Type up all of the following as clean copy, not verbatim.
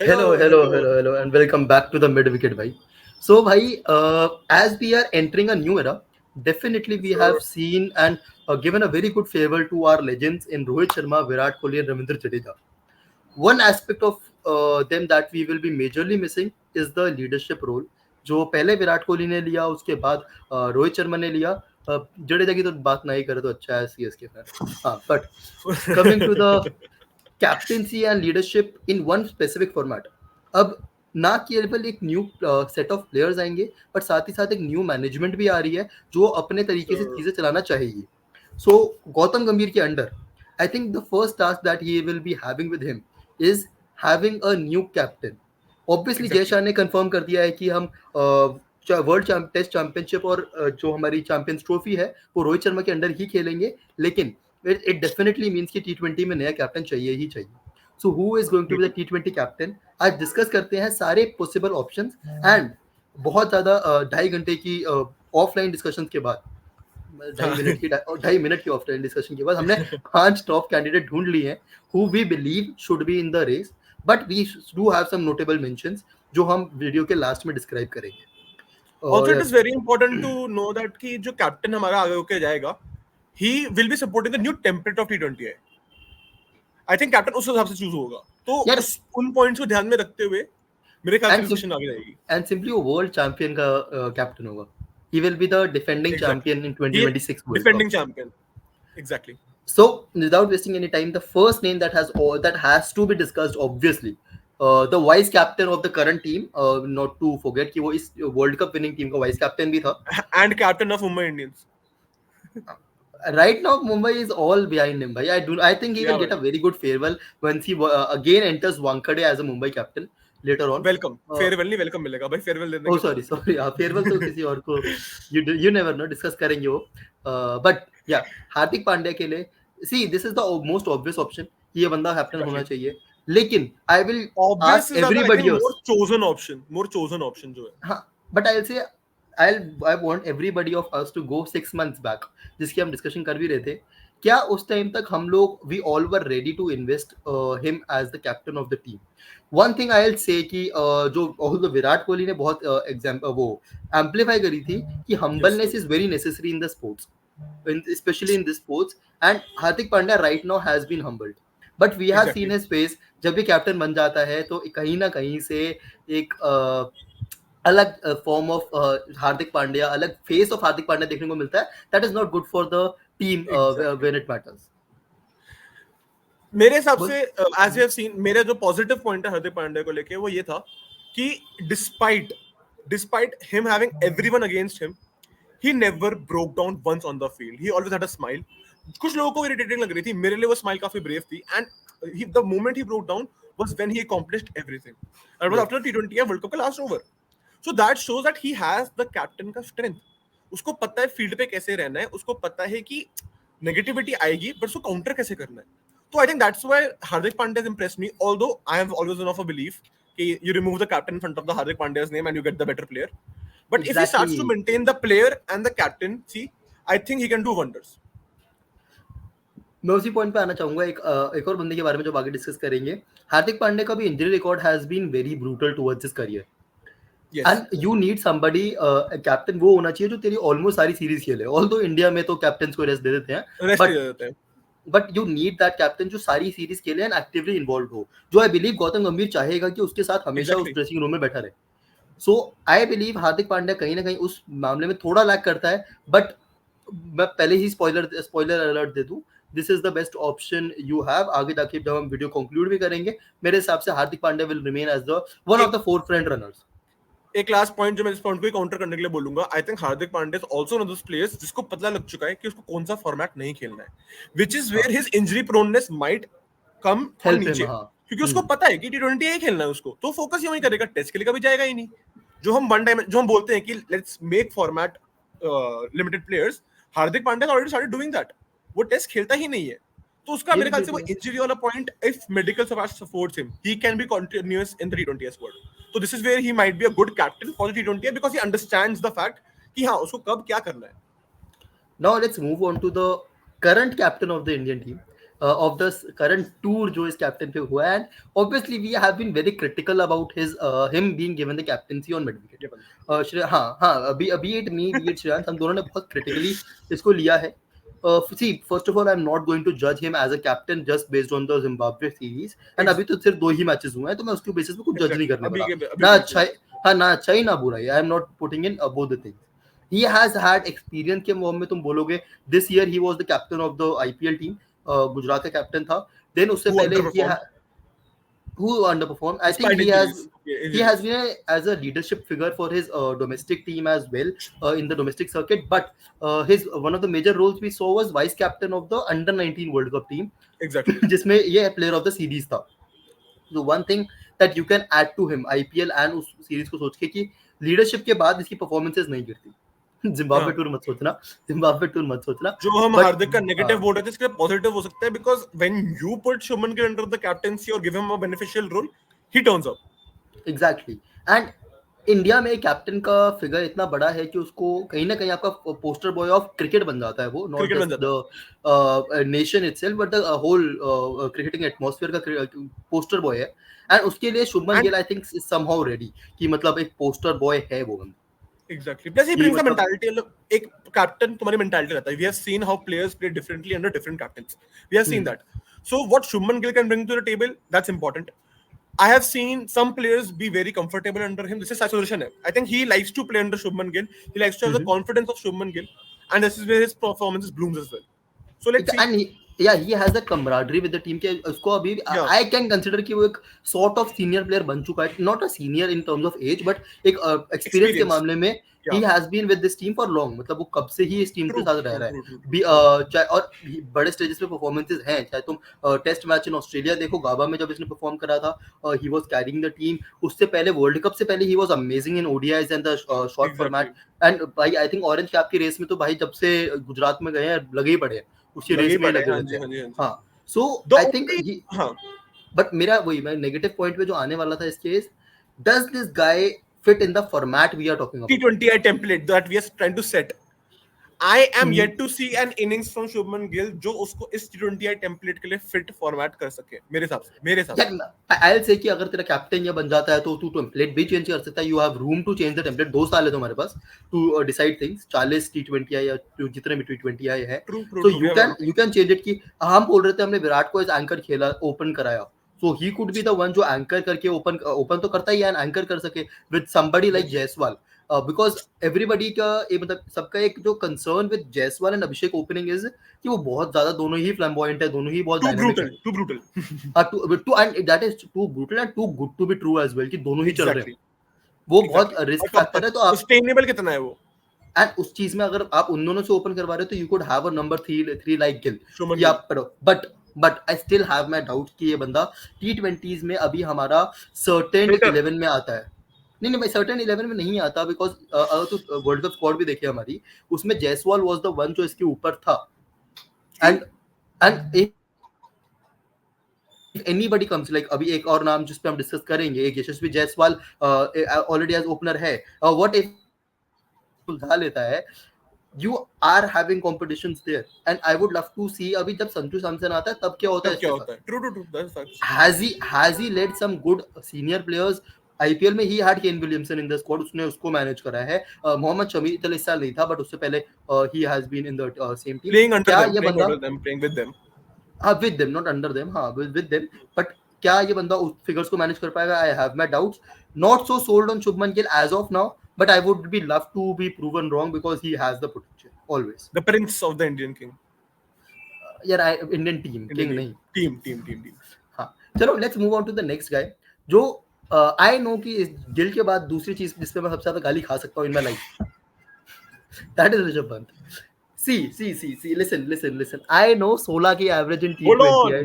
Hello, and welcome back to the mid wicket, bhai. So, bhai, as we are entering a new era, definitely we have seen and given a very good farewell to our legends in Rohit Sharma, Virat Kohli, and Ravindra Jadeja. One aspect of them that we will be majorly missing is the leadership role. जो पहले विराट कोहली ने लिया उसके बाद रोहित शर्मा ने लिया जडेजा की तो बात नहीं करे तो अच्छा है सीएसके फैन हाँ but coming to the captaincy and leadership in one specific format अब ना केवल एक न्यू सेट ऑफ प्लेयर्स आएंगे बट साथ ही साथ एक न्यू मैनेजमेंट भी आ रही है जो अपने तरीके से चीजें चलाना चाहेगी सो गौतम गंभीर के under I think the first task that he will be having with him is having a new captain obviously Jay Shah ने कंफर्म कर दिया है कि हम वर्ल्ड टेस्ट चैंपियनशिप और जो हमारी चैंपियंस ट्रॉफी है वो रोहित शर्मा के अंडर ही खेलेंगे लेकिन it definitely means कि T20 में नया कैप्टन चाहिए ही चाहिए. So who is going to be the T20 captain? आज डिस्कस करते हैं सारे पॉसिबल ऑप्शंस एंड बहुत ज्यादा 2.5 घंटे की ऑफलाइन डिस्कशंस के बाद 2.5 मिनट की ऑफलाइन डिस्कशन के बाद हमने 5 टॉप कैंडिडेट ढूंढ लिए हैं who we believe should be in the race but we do have some notable mentions जो हम वीडियो के लास्ट में डिस्क्राइब करेंगे. Also, it is very important to know that कि जो कैप्टन हमारा आगे होके जाएगा he will be supporting the new template of T20 है. I think कैप्टन उस हिसाब से चूज होगा. तो उन पॉइंट्स को ध्यान में रखते हुए मेरे ख्याल से डिसीजन आगे जाएगी. And simply वो वर्ल्ड चैंपियन का कैप्टन होगा. He will be the defending champion in 2026 World Defending champion. Exactly. So, without wasting any time, the first name that has to be discussed, obviously, the vice captain of the current team, not to forget कि वो इस World Cup winning team का vice captain भी था. And captain of Mumbai Indians. Right now, Mumbai is all behind him. I think he will get a very good farewell once he again enters Wankhede as a Mumbai captain later on. Welcome. Farewell नहीं welcome मिलेगा भाई farewell देने. Oh sorry. Farewell तो किसी और को you never know discuss करेंगे वो. But yeah, हार्दिक पांड्या के लिए see this is the most obvious option. ये बंदा captain होना चाहिए. लेकिन I will ask everybody else. More chosen option जो है. हाँ, but I'll say I want everybody of us to go 6 months back जिसकी हम डिस्कशन कर भी रहे थे क्या उस टाइम तक हम लोग we all were ready to invest him as the captain of the team. One thing I'll say कि जो विराट कोहली ने बहुत वो amplify करी थी कि humbleness is very necessary in the sports, especially in this sports, and Hardik Pandya right now has been humbled. But we have seen his face जब भी कैप्टन बन जाता है तो कहीं ना कहीं से एक अलग फॉर्म ऑफ हार्दिक पांड्या अलग फेस ऑफ हार्दिक पांड्या देखने को मिलता है that is not good for the team when it matters. मेरे हिसाब से एज यू हैव सीन मेरा जो पॉजिटिव पॉइंट है हार्दिक पांड्या को लेके वो ये था कि despite him having everyone against him he never broke down once on the field. He always had a smile. कुछ लोगों को इरिटेटिंग लग रही थी, मेरे लिए वो स्माइल काफी ब्रेव थी and the moment he broke down was when he accomplished everything and was after T20 world cup का last over. So that shows that he has the captain का strength. उसको पता है फील्ड पे कैसे रहना है, उसको पता है कि नेगेटिविटी आएगी बट उसको काउंटर कैसे करना है. तो I think that's why Hardik Pandya has impressed me, although I have always been of a belief कि you remove the captain in front of the Hardik Pandya's name and you get the better player. But if he starts to maintain the player and the captaincy, I think he can do wonders. मैं उसी point पे आना चाहूंगा एक और बंदे के बारे में जो आगे डिस्कस करेंगे. हार्दिक पांड्या का भी injury record has been very brutal towards his career. Yes. And you need somebody captain वो होना चाहिए जो तेरी ऑलमोस्ट सारी सीरीज खेले. ऑल्दो इंडिया में तो कैप्टन को रेस्ट दे देते हैं but you need that captain जो सारी सीरीज खेले एंड एक्टिवली इन्वॉल्व हो, जो आई बिलीव गौतम गंभीर चाहेगा कि उसके साथ हमेशा उस ड्रेसिंग रूम में बैठा रहे. सो आई बिलीव हार्दिक पांड्या कहीं ना कहीं उस मामले में थोड़ा लैक करता है बट मैं पहले ही स्पॉइलर अलर्ट दे दूं, this is the best option you have. आगे जाके जब हम वीडियो कंक्लूड भी करेंगे मेरे हिसाब से Hardik Pandya will remain as the one of the four front runners. एक लास्ट पॉइंट जो मैं इस पॉइंट को काउंटर करने के लिए बोलूंगा, I think Hardik Pandya is also one of those players जिसको पता लग चुका है कि उसको कौन सा फॉर्मेट नहीं खेलना है, which is where his injury proneness might come नीचे, क्योंकि उसको पता है कि T20 ही खेलना है उसको, तो फोकस यहीं करेगा, टेस्ट के लिए कभी जाएगा ही नहीं. जो हम बोलते हैं कि let's make format limited players, Hardik Pandya already started doing that. वो टेस्ट खेलता ही नहीं है तो उसका मेरे ख्याल से वो इंजरी वाला point, if medical supports him, he can be continuous in the T20 squad. So this is where he might be a good captain for the T20 because he understands the fact कि हाँ उसको कब क्या करना है. Now let's move on to the current captain of the Indian team. of the current tour जो इस captain पे हुआ है, and obviously we have been very critical about him being given the captaincy on mid wicket. ये बंदा हाँ अभी अभी it me be it Shreyansh, हम दोनों ने बहुत critically इसको लिया है. See, first of all, I'm not going to judge him as a captain just based on the Zimbabwe series. And अभी तो सिर्फ 2 ही मैचेस हुए हैं, तो मैं उसके बेसिस पे कुछ जज नहीं करने वाला. ना अच्छा है, हाँ ना अच्छा ही ना बुरा ही. I am not putting in both the things. He has had experience के मोह में तुम बोलोगे. This year he was the captain of the IPL team. Gujarat का कैप्टन था. Then उससे पहले who underperformed. I think he has been as a leadership figure for his domestic team as well in the domestic circuit. But his one of the major roles we saw was vice captain of the under 19 World Cup team. Exactly. जिसमें ये player of the series था. So one thing that you can add to him IPL and उस series को सोच के कि leadership के बाद इसकी performances नहीं गिरती. जिम्बाब्वे टूर मत सोचना. जो हम हार्दिक का नेगेटिव बोल रहे थे, इसके पॉजिटिव हो सकता है, because when you put Shubman Gill under the captaincy और give him a beneficial role, he turns up. Exactly. And India में कैप्टन का फिगर इतना बड़ा है कि उसको कहीं ना कहीं आपका पोस्टर बॉय ऑफ क्रिकेट बन जाता है वो. Not just the nation itself but the whole cricketing atmosphere का पोस्टर बॉय है. एंड उसके लिए Shubman Gill I think is somehow ready कि मतलब एक पोस्टर बॉय है वो बंदा. Exactly. Plus he brings a mentality. एक captain तुम्हारी mentality रहता है. We have seen how players play differently under different captains. We have seen that. So what Shubman Gill can bring to the table, that's important. I have seen some players be very comfortable under him. This is Sai Sudarshan. I think he likes to play under Shubman Gill. He likes to have the confidence of Shubman Gill, and this is where his performances blooms as well. So let's see. And he has a camaraderie with the team के उसको अभी I can consider कि वो एक sort of senior player बन चुका है. Not a senior in terms of age, but एक experience के मामले में he has been with this team for long. मतलब वो कब से ही इस टीम के साथ रह रहा है. चाहे और बड़े स्टेजेस पे परफॉर्मेंसेस हैं. चाहे तुम टेस्ट मैच इन ऑस्ट्रेलिया देखो, गाबा में जब इसने परफॉर्म करा था, he was carrying the team. उससे पहले वर्ल्ड कप से पहले he was amazing in ODIs and the short format. And भाई I think ऑरेंज कैप की रेस में तो भाई जब से गुजरात में गए हैं लगे ही पड़े हैं. उसी रेस में लगे रहते हैं. हाँ. So I think but मेरा वही मैं नेगेटिव पॉइंट पे जो आने वाला था इसके is, does this guy fit in the format we are talking about? T20I template that we are trying to set. I am yet to see an innings from Shubman Gill जो उसको इस T20I template के लिए fit format कर सके. मेरे हिसाब से. I'll say कि अगर तेरा कैप्टन ये बन जाता है तो तू टेम्पलेट भी चेंज कर सकता है. You have room to change the template. 2 साल है तुम्हारे पास to decide things. 40 T20I या जितने भी T20I है. So you can change it कि हम बोल रहे थे हमने विराट को एज एंकर खेला, ओपन कराया. So he could be the one जो एंकर करके ओपन तो करता ही है, एंकर कर सके with somebody like Jaiswal. Because everybody का मतलब सबका एक जो concern with Jaiswal and Abhishek opening is कि वो बहुत ज्यादा दोनों ही flamboyant है, दोनों ही बहुत dynamic है. Too brutal. And that is too brutal and too good to be true as well कि दोनों ही चल रहे हैं. वो बहुत रिस्क फैक्टर है. तो आप sustainable कितना है वो. And उस चीज में अगर आप उन दोनों से ओपन करवा रहे हो तो you could have a number 3 like Gill. But I still have my doubts कि ये बंदा T20s में अभी हमारा certain 11 में आता है. नहीं भाई सर्टेन 11 में नहीं आता. बिकॉज अगर तो वर्ल्ड कप स्क्वाड भी देखिए हमारी, उसमें जायसवाल वाज द वन जो इसके ऊपर था. And if anybody comes like अभी एक और नाम जिस पे हम डिस्कस करेंगे, एक यशस्वी जायसवाल ऑलरेडी एज ओपनर है. व्हाट इफ सुलझा लेता है, you are having competitions there and I would love to see अभी जब संजू सैमसन आता है तब क्या होता है. True. Has he led some good senior players? IPL में ही had Kane Williamson in the squad, उसने उसको मैनेज करा है. मोहम्मद शमी चल इस साल नहीं था, बट उससे पहले he has been in the same team. Playing under them, playing with them. हाँ, with them, not under them. हाँ, with them. But क्या ये बंदा उस फिगर्स को मैनेज कर पाएगा? I have my doubts. Not so sold on Shubman Gill as of now, but I would be love to be proven wrong because he has the potential always. The prince of the Indian king. यार Indian team, king नहीं. Team. हाँ, चलो let's move on to the next guy. जो I know कि इस गिल के बाद दूसरी चीज जिस पे मैं सबसे ज्यादा गाली खा सकता हूँ in my life, that is Rishabh Pant. See, listen. I know 16 की एवरेज इन T20 है.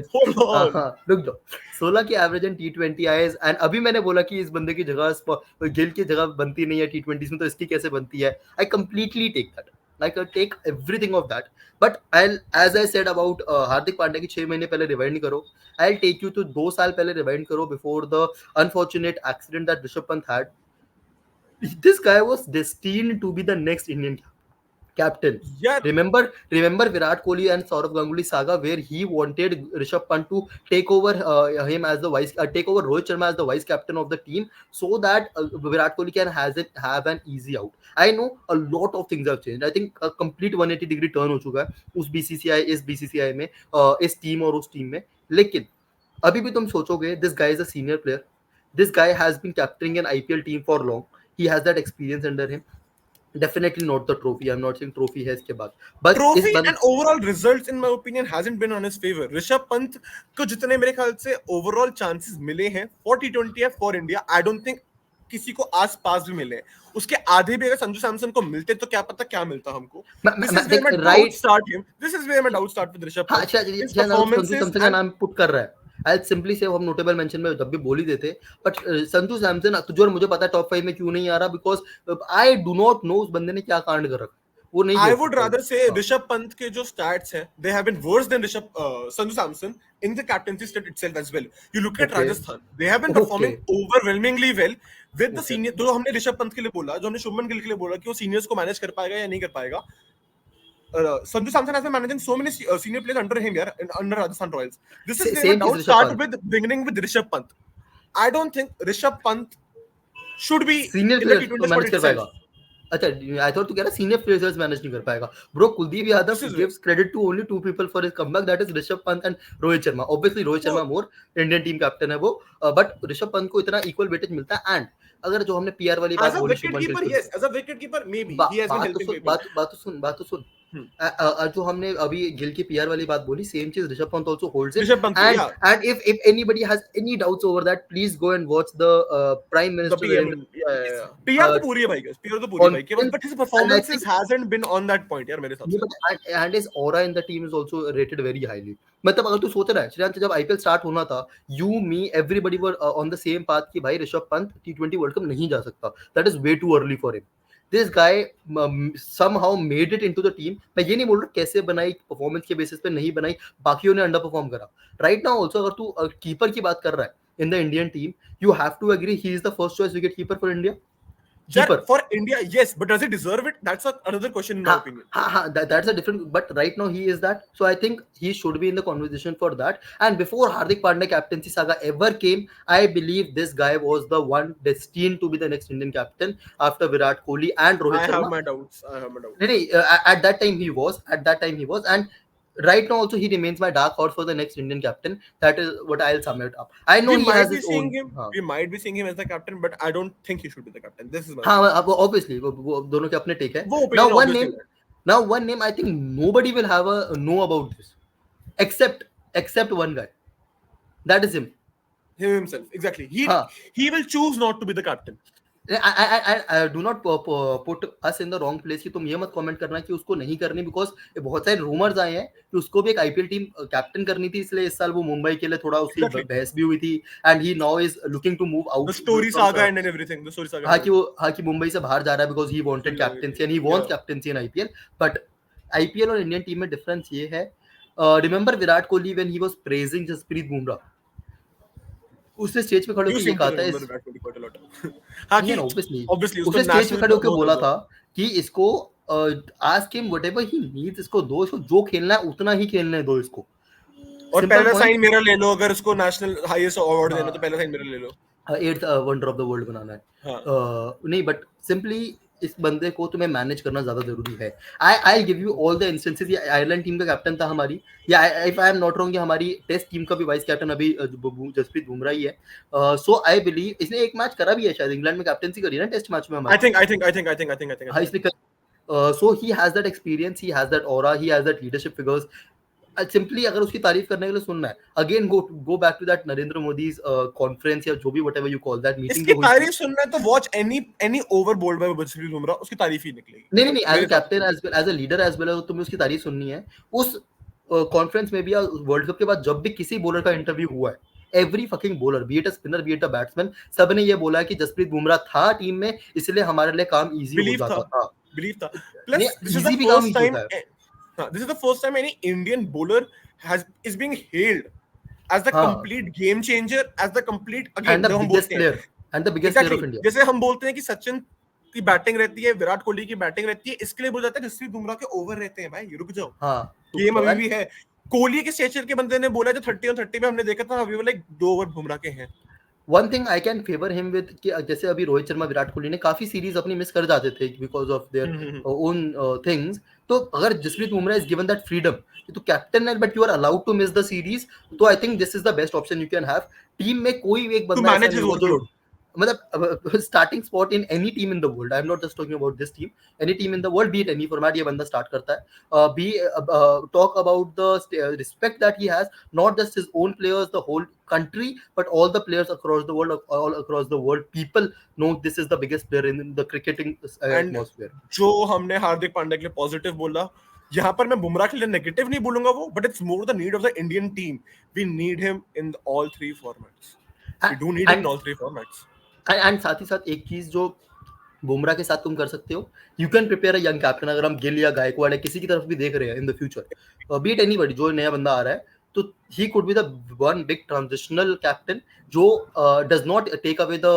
रुक जाओ. 16 की एवरेज इन T20 है. एंड अभी मैंने बोला कि इस बंदे की जगह गिल की जगह बनती नहीं है T20s में, तो इसकी कैसे बनती है? I completely take that. Like I take everything of that. But as I said about Hardik Pandya की 6 महीने पहले रिवाइंड करो, I'll take you to 2 साल पहले रिवाइंड करो before the unfortunate accident that Rishabh Pant had. This guy was destined to be the next Indian captain. captain. Yeah, Remember Virat Kohli and Saurav Ganguly saga where he wanted Rishabh Pant to take over him as the take over Rohit Sharma as the vice captain of the team so that Virat Kohli can have an easy out. I know a lot of things have changed. I think a complete 180 degree turn हो चुका है उस BCCI इस BCCI में इस team और उस team में. लेकिन अभी भी तुम सोचोगे this guy is a senior player. This guy has been captaining an IPL team for long. He has that experience under him. Definitely not the trophy. I'm not saying trophy है इसके बाद. But इस trophy बंद and overall results in my opinion hasn't been on his favor. Rishabh Pant को जितने मेरे ख्याल से overall chances मिले हैं for T20 for India, I don't think किसी को आस पास भी मिले. उसके आधे भी अगर संजू सैमसन को मिलते तो क्या पता क्या मिलता हमको. This is where my doubts start him. This is where my doubts start with Rishabh हाँ Pant. अच्छा His संजू performances सैमसन का and नाम पुट कर रहा है. I'll simply say हम नोटेबल मेंशन में जब भी बोल ही देते बट संजू सैमसन तुझे और मुझे पता है टॉप 5 में क्यों नहीं आ रहा because I do not know उस बंदे ने क्या कांड कर रखा. वो नहीं I खेल would सकता. rather say Rishabh Pant के जो stats हैं, they have been worse than Sanju Samson in the captaincy stat itself as well. You look at Okay. Rajasthan, they have been performing overwhelmingly well with the senior. जो हमने ऋषभ पंत के लिए बोला, जो हमने शुभमन गिल के लिए बोला कि वो सीनियर्स को मैनेज कर पाएगा या नहीं कर पाएगा. Sanju Samson has been managing so many senior players under him here, under Rajasthan Royals. This is where my Same doubt is Rishabh started Pant. with beginning with Rishabh Pant. I don't think Rishabh Pant should be senior in the players T20 तो squad manage कर itself. पाएगा. अच्छा I thought तू कह रहा senior players manage नहीं कर पाएगा. Bro Kuldeep Yadav This is it. Gives credit to only to people for his comeback that is Rishabh Pant and Rohit Sharma. Obviously Rohit Sharma more Indian team captain है वो बट ऋषभ पंत को इतना इक्वल वेटेज मिलता है. एंड अगर जो हमने पीआर वाली बात As a बोली wicket शुभमन गिल keeper, की yes. As a wicket keeper, maybe he has been helping people. बात तो सुन जो हमने अभी गिल की पीआर वाली बात बोली सेम चीज Rishabh Pant also holds it. Rishabh Pant, and yeah. And if anybody has any doubts over that please go and watch the prime The minister PM, Narendra PR तो पूरी है भाई, PR तो पूरी है भाई. conference, But his and I performances think hasn't been on that point यार मेरे हिसाब yeah, से. but and his aura in the team is also rated very highly. मतलब अगर तू सोच रहा है श्रीलंका जब आईपीएल स्टार्ट होना था you me everybody were on the same path कि भाई Rishabh Pant T20 world cup नहीं जा सकता. That is way too early for him. This guy somehow made it into the team. मैं ये नहीं बोल रहा कैसे बनाई परफॉर्मेंस के बेसिस पे नहीं बनाई बाकियों ने अंडर परफॉर्म करा. राइट नाउ आल्सो अगर तू कीपर की बात कर रहा है in the Indian team you have to agree he is the first choice wicket keeper for India. Jack, Keeper. for India, yes, but does he deserve it? That's another question in my opinion. That's a different. But right now he is that. So I think he should be in the conversation for that. And before Hardik Pandya captaincy saga ever came, I believe this guy was the one destined to be the next Indian captain after Virat Kohli and Rohit I Sharma. have my doubts. I have my doubts. No, at that time he was. At that time he was. And right now also he remains my dark horse for the next Indian captain. That is what I'll sum it up. I know We he might has be his seeing own. him. We might be seeing him as the captain, but I don't think he should be the captain. This is my हाँ अब obviously वो दोनों के अपने take है. वो Now opinion one obviously name. है. Now one name I think nobody will have a know about this except one guy. That is him. Him himself, exactly. हाँ. He will choose not to be the captain. I do not put us in the wrong place कि तुम ये मत comment करना कि उसको नहीं करनी बिकॉज बहुत सारे रूमर्स आए हैं कि उसको भी एक आईपीएल टीम कैप्टन करनी थी इसलिए इस साल वो मुंबई के लिए थोड़ा उसकी Exactly. बहस भी हुई थी and he now is looking to move out. The story saga and everything. The story saga. हाँ कि मुंबई से बाहर जा रहा है because he wanted captaincy and he wants captaincy in IPL. But IPL और इंडियन टीम में डिफरेंस ये है remember Virat Kohli when he was praising Jasprit Bumrah उसने स्टेज पे खड़े You होकर ये seem to कहा था remember Virat Kohli quite a lot. हाँ कि obviously उसने स्टेज पे खड़े होकर बोला था कि इसको ask him whatever he needs इसको दो इसको जो खेलना है उतना ही खेलने दो इसको. और Simple पहला point. साइन मेरा ले लो अगर उसको नेशनल हाईएस्ट अवार्ड देना तो पहला साइन मेरा ले लो. 8th wonder of the world बनाना है. हाँ. नहीं बट सिंपली इस बंदे को तुम्हें मैनेज करना ज्यादा जरूरी है. I give you all the instances. ये आयरलैंड टीम का कैप्टन था हमारी या if I am not wrong ये हमारी टेस्ट टीम का भी वाइस कैप्टन अभी जसप्रीत बुमराह ही है. सो आई बिलीव इसने एक मैच करा भी है शायद इंग्लैंड में कैप्टनसी करी ना टेस्ट मैच में हमारी. I think. हाँ इसने so he has that experience, he has that aura, he has that leadership figures. Simply अगर उसकी तारीफ करने के लिए सुनना है again go back to that Narendra मोदी's conference या जो भी whatever you call that meeting. इसकी तारीफ सुनना है तो watch any over bowled by Jasprit Bumrah उसकी तारीफ ही निकलेगी. नहीं as a captain as a leader as well as तुम्हें उसकी तारीफ सुननी है. उस कॉन्फ्रेंस में भी या वर्ल्ड कप के बाद जब भी किसी बॉलर का इंटरव्यू हुआ है every fucking bowler be it a spinner be it a batsman सबने ये बोला है कि जसप्रीत बुमराह था टीम में इसलिए हमारे लिए काम इजी हो जाता था. Believe था. Plus this is easy the भी काम first easy time होता है. this is the first time any Indian bowler is being hailed as the complete game changer, as the complete again and the biggest player of India. जैसे हम बोलते हैं कि सचिन की बैटिंग रहती है, विराट कोहली की बैटिंग रहती है, इसके लिए बोला जाता है जसप्रीत बुमराह के ओवर रहते हैं भाई, रुक जाओ, हाँ गेम अभी भी है। कोहली के स्टेचर के बंदे ने बोला जो 30 और 30 में हमने देखा था, अभी वो लाइक 2 ओवर बुमराह के हैं। One thing I can favour him with कि जैसे अभी रोहित शर्मा विराट कोहली ने काफी सीरीज अपनी मिस कर जाते थे because of their own things, तो अगर Jasprit Bumrah is given that freedom तो कैप्टन है but you are allowed to miss the series, तो I think this is the best option you can have. Team में कोई एक टू बंदा ऐसा मैनेज नहीं हिज होगा जो वर्कलोड। मतलब starting spot in any team in the world, I am not just talking about this team, any team in the world be it any format, ये बंदा स्टार्ट करता है। We talk about the respect that he has, not just his own players, the whole country but all the players across the world, all across the world people know this is the biggest player in the cricketing atmosphere. जो हमने हार्दिक पांड्या के लिए positive बोला, यहाँ पर मैं बुमराह के लिए नेगेटिव नहीं बोलूंगा वो, but it's more the need of the Indian team. We need him in all 3 formats, we do need him in all 3 formats. And साथ ही साथ एक चीज जो बुमराह के साथ तुम कर सकते हो, you can prepare a young captain. अगर हम गिल या गायकवाड़ है किसी की तरफ भी देख रहे हैं in the future, B it anybody, जो नया बंदा आ रहा है, तो he could be the one big transitional captain जो does not take away the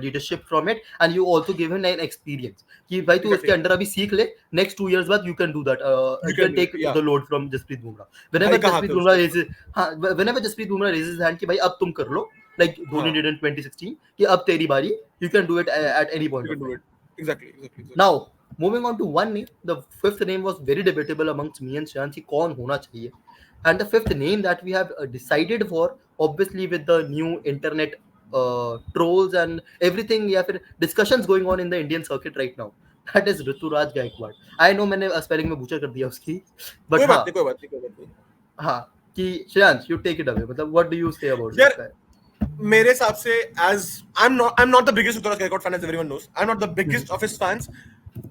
leadership from it, and you also give him an experience कि भाई तू इसके अंडर अभी सीख ले, next 2 years बाद you can do that, you can take the load from Jasprit Bumrah whenever Jasprit Bumrah raises, हाँ whenever Jasprit Bumrah raises hand कि भाई अब तुम कर लो, like Dhoni did in 2016 कि अब तेरी बारी, you can do it at any point of time. Exactly. Now moving on to one name, the fifth name was very debatable amongst me and Shreyans कि कौन होना चाहिए, and the fifth name that we have decided for, obviously with the new internet trolls and everything या फिर discussions going on in the Indian circuit right now, that is Ruturaj Gaikwad. I know मैंने spelling में butcher कर दिया उसकी, but हाँ कोई बात नहीं हाँ कि Shreyansh you take it away, मतलब what do you say about this guy? मेरे हिसाब से as I'm not the biggest Rituraj Gaekwad fan, as everyone knows, I'm not the biggest of his fans.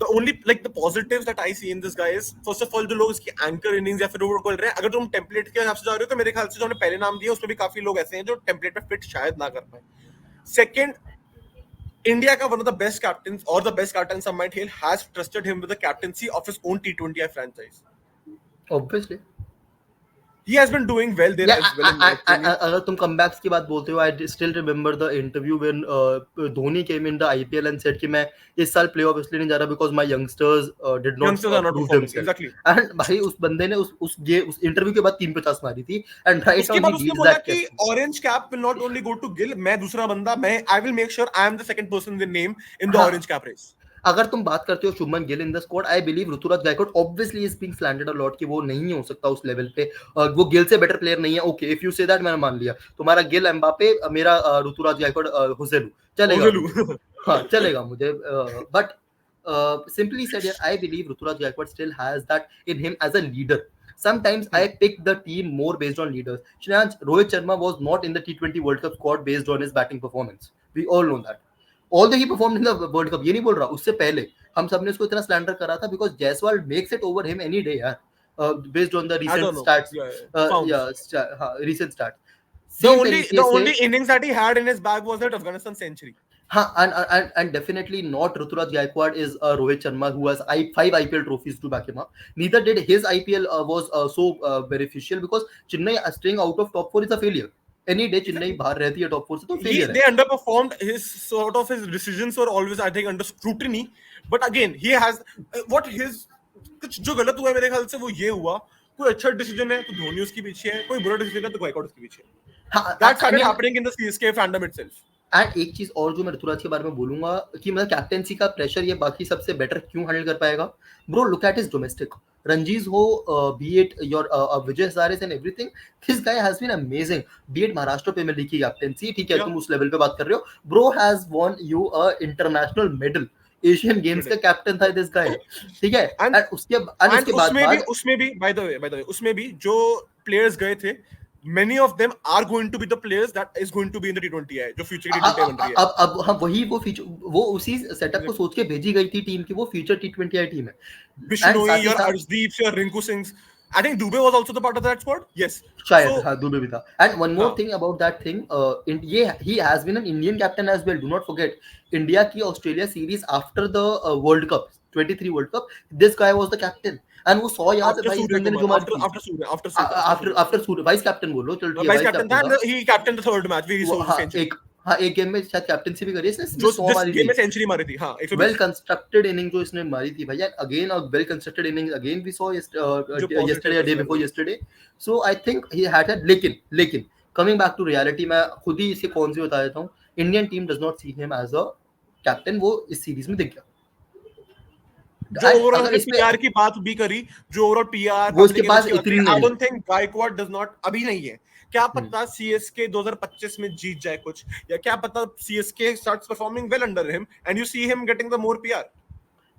The only like the positives that I see in this guy is, first of all, जो लोग इसकी anchor innings या फिर वो बोल रहे हैं, अगर तुम टेम्पलेट के हिसाब से जा रहे हो तो मेरे ख्याल से जो हमने पहले नाम दिया उसमें भी काफी लोग ऐसे हैं जो टेम्पलेट पे फिट शायद ना कर पाए। सेकंड, इंडिया का one of the best captain और the best captain Samit Hill has trusted him with the captaincy of his own T20I franchise. Obviously he has been doing well there as well. अगर तुम comebacks की बात बोलते हो, I still remember the interview when Dhoni came in the IPL and said कि मैं इस साल प्लेऑफ इसलिए नहीं जा रहा because my youngsters did not prove themselves. Exactly. And भाई उस बंदे ने उस इंटरव्यू के बाद 350 मारी थी, and right उसके now बाद he उसने leads बोला that कि captain. orange cap will not only go to Gill, मैं दूसरा बंदा, मैं I will make sure I am the second person in the name in the orange cap race. अगर तुम बात करते हो Shubman Gill in the squad, I believe Ruturaj Gaikwad obviously is being slandered a lot कि वो नहीं हो सकता उस लेवल पे, वो गिल से बेटर प्लेयर नहीं है। Okay if you say that मैंने मान लिया, तुम्हारा गिल एम्बापे, मेरा ऋतुराज गायकवाड़ हुसेलू चलेगा, हाँ चलेगा मुझे, but simply said here, I believe Ruturaj Gaikwad still has that in him as a leader. Sometimes I pick the team more based on leaders. Shreyansh, Rohit Sharma was not in the T20 World Cup squad based on his batting performance. We all know that. Although he performed in the World Cup, ये नहीं बोल रहा, उससे पहले हम सबने उसको इतना स्लैंडर करा था because Jaiswal makes it over him any day यार, based on the recent stats. Recent stats. The only innings that he had in his bag was that Afghanistan century. And definitely not Ruturaj Gaikwad is Rohit Sharma, who has 5 IPL trophies to back him up. Neither did his IPL was so beneficial because Chennai staying out of top 4 is a failure. Any day Chennai बाहर रहती है top 4 से तो failure They underperformed. His decisions were always, I think, under scrutiny. But again, he has कुछ जो गलत हुआ है मेरे ख्याल से वो ये हुआ, कोई अच्छा डिसीजन है तो धोनी उसके पीछे है, कोई बुरा डिसीजन है तो गायकवाड़ उसके पीछे है. That started happening in the CSK fandom itself. And एक चीज और जो मैं ऋतुराज के बारे में बोलूंगा कि मतलब कैप्टेंसी का प्रेशर ये बाकी सबसे बेटर क्यों हैंडल कर पाएगा, bro look at his domestic Ranjis हो, be it your Vijay Hazare and everything, this guy has been amazing, be it Maharashtra premier league की कैप्टेंसी, ठीक है तुम उस लेवल पे बात कर रहे हो, bro has won you a international medal, Asian games का कैप्टन था दिस गाय, ठीक है. एंड उसके बाद उसमें भी बाय द वे उसमें भी जो प्लेयर्स गए थे, many of them are going to be the players that is going to be in the T20I जो फ्यूचर की T20I बन रही है. अब हाँ वो उसी सेटअप को सोच के भेजी गई थी टीम की, वो फ्यूचर T20I टीम है. Bishnoi, your Arshdeep, your Rinku Singh, I think Dubey was also the part of that squad. Yes, शायद हाँ Dubey भी था. And one more thing about that thing, he has been an Indian captain as well. Do not forget India की Australia series after the World Cup 23 World Cup, this guy was the captain. And वो 100 याद है भाई इस बंदे ने जो मारी after Surya, vice captain बोलो चल ठीक है, vice captain था, he captained the third match, we saw century. हाँ एक गेम में शायद कैप्टनसी भी करी है इसने, जो 100 जिस मारी गेम थी, में सेंचुरी मारी थी, हाँ 120 वेल कंस्ट्रक्टेड इनिंग जो इसने मारी थी भैया, again a well constructed inning again we saw जो yesterday positive day before yesterday, so I think he had it, लेकिन कमिंग बैक टू रियलिटी, मैं खुद ही इसे कौन सी बता देता हूँ, Indian team does not see him as a captain, वो इस सीरीज में दिख गया। जो And ओवरऑल अगर हमने इस पे पीआर की बात भी करी, जो ओवरऑल पीआर वो इसके पब्लिक इमेज पास की बात करी, इतनी आई नहीं don't think Gaikwad does not, अभी नहीं है। क्या है। पता सीएसके 2025 में जीत जाए कुछ, या क्या पता CSK starts performing well under him and you see him getting the more PR.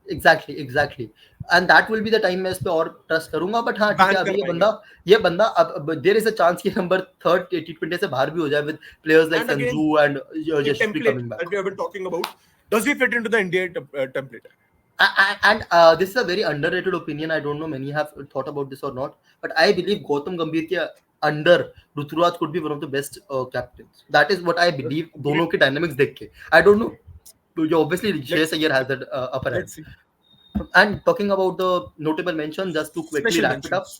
Exactly and that will be the time मैं इस पे और ट्रस्ट करूंगा, बट हाँ ठीक है, बैंक कर अभी पाएंगे। ये बंदा अब देयर इज अ चांस कि नंबर 3 T20 से बाहर भी हो जाए with players like and again Sanju and the Yashasvi template coming that back. we have been talking about, does he fit into the Indian template? And this is a very underrated opinion. I don't know many have thought about this or not, but I believe Gautam Gambhir के under Ruturaj could be one of the best captains. That is what I believe. दोनों के dynamics देख के, I don't know. Obviously, let's Shreyas Iyer has that upper hand. let's see. And talking about the notable mention, just to quickly Special wrap it up,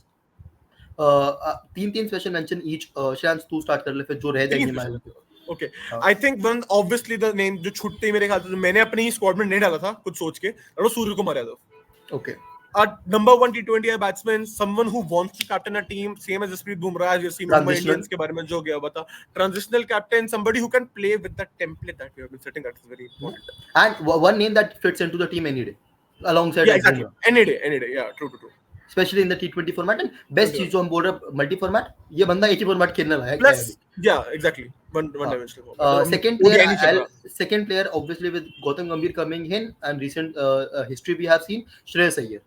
mentions. तीन special mention each, शायद तू start कर ले, फिर जो रह जाएंगे Three मैं। special. Okay. हाँ I think one obviously the name जो छुट्टी मेरे ख्याल से जो मैंने अपनी स्क्वाड में नहीं डाला था कुछ सोच के, वो Surya Kumar Yadav. Okay Number one T20 batsman, someone who wants to captain a team, same as Jasprit Bumrah, as you've seen Mumbai transitional Indians के बारे में जो गया हुआ था। Transitional captain, somebody who can play with the template that we have been setting. That is very important. And one name that fits into the team any day alongside Yeah, like exactly. Bumrah, Any day, any day. Yeah, true, true, true. Specially in the T20 format. And best चीज जो हम बोल रहे हैं multi format, ये बंदा एक ही format खेलने लायक है अभी। Plus, yeah, exactly. One dimensional format. तो Second ODI player, नहीं चल रहा। second player obviously with Gautam Gambhir coming in and recent history we have seen, Shreyas Iyer.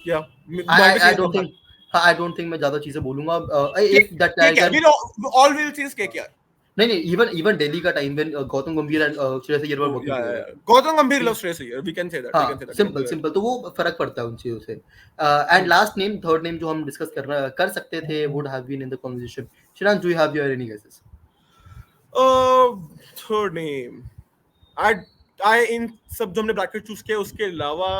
Yeah, मैं भी I सही don't कहूँगा। think, हाँ I don't think मैं ज्यादा चीजें बोलूंगा। If that guy KKR, can, all we'll see is KKR. नहीं even Delhi का time when Gautam Gambhir and Shreyas Iyer were Oh, working yeah, together, yeah. Gautam Gambhir loves Shreyas Iyer. We can say that. We can say हाँ that. We can simple say that. Simple, तो वो फर्क पड़ता है उन चीजों से। And last name, third name जो हम डिस्कस कर सकते थे would have been in the conversation. Shirans, do you have your any guesses? Third name. I इन सब जो हमने ब्रैकेट चूज किया उसके अलावा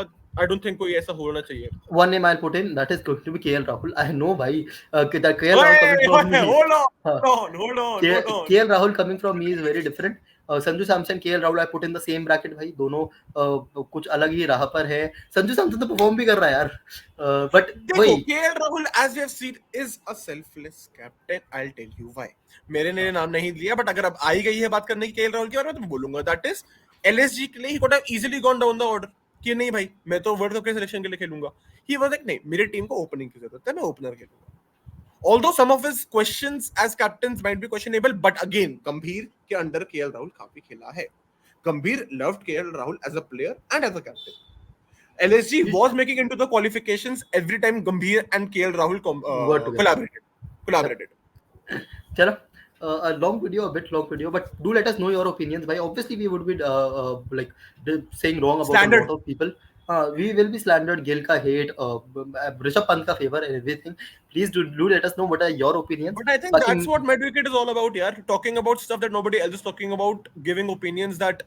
I don't think कोई ऐसा होना चाहिए। One name I'll put in, that is going to be KL Rahul. I know भाई, that KL Rahul coming from me, Hold on, हाँ, hold on. KL Rahul coming from me is very different. Sanju Samson, KL Rahul I put in the same bracket भाई, दोनों कुछ अलग ही राह पर है। संजू सैमसन तो परफॉर्म भी कर रहा है यार, बट देखो वही KL Rahul as we have seen is a selfless captain. I'll tell you why. मैंने नाम नहीं लिया, बट अगर अब आई गई है बात करने की केएल राहुल के बारे में तो मैं बोलूंगा that is LSG के लिए he could have easily gone down the order कि नहीं भाई मैं तो वर्ल्ड कप के सिलेक्शन के लिए खेलूंगा। He was like नहीं, मेरी टीम को ओपनिंग की जरूरत है, मैं ओपनर खेलूंगा। Although some of his questions as captains might be questionable, but again गंभीर के अंडर केएल राहुल काफी खेला है। गंभीर loved KL Rahul as a player and as a captain. LSG was making into the qualifications every time Gambhir and KL Rahul Were together. collaborated. चलो, a long video, a bit long video, but do let us know your opinions. Bhai, obviously we would be like saying wrong about Standard. a lot of people. We will be slandered, Gill ka hate, Rishabh Pant ka favor and everything. Please do let us know what are your opinions. But I think that's what Medwicket is all about, yeah. Talking about stuff that nobody else is talking about, giving opinions that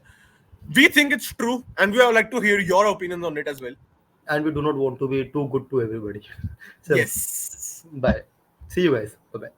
we think it's true, and we would like to hear your opinions on it as well. And we do not want to be too good to everybody. So, yes. bye. See you guys. Bye bye.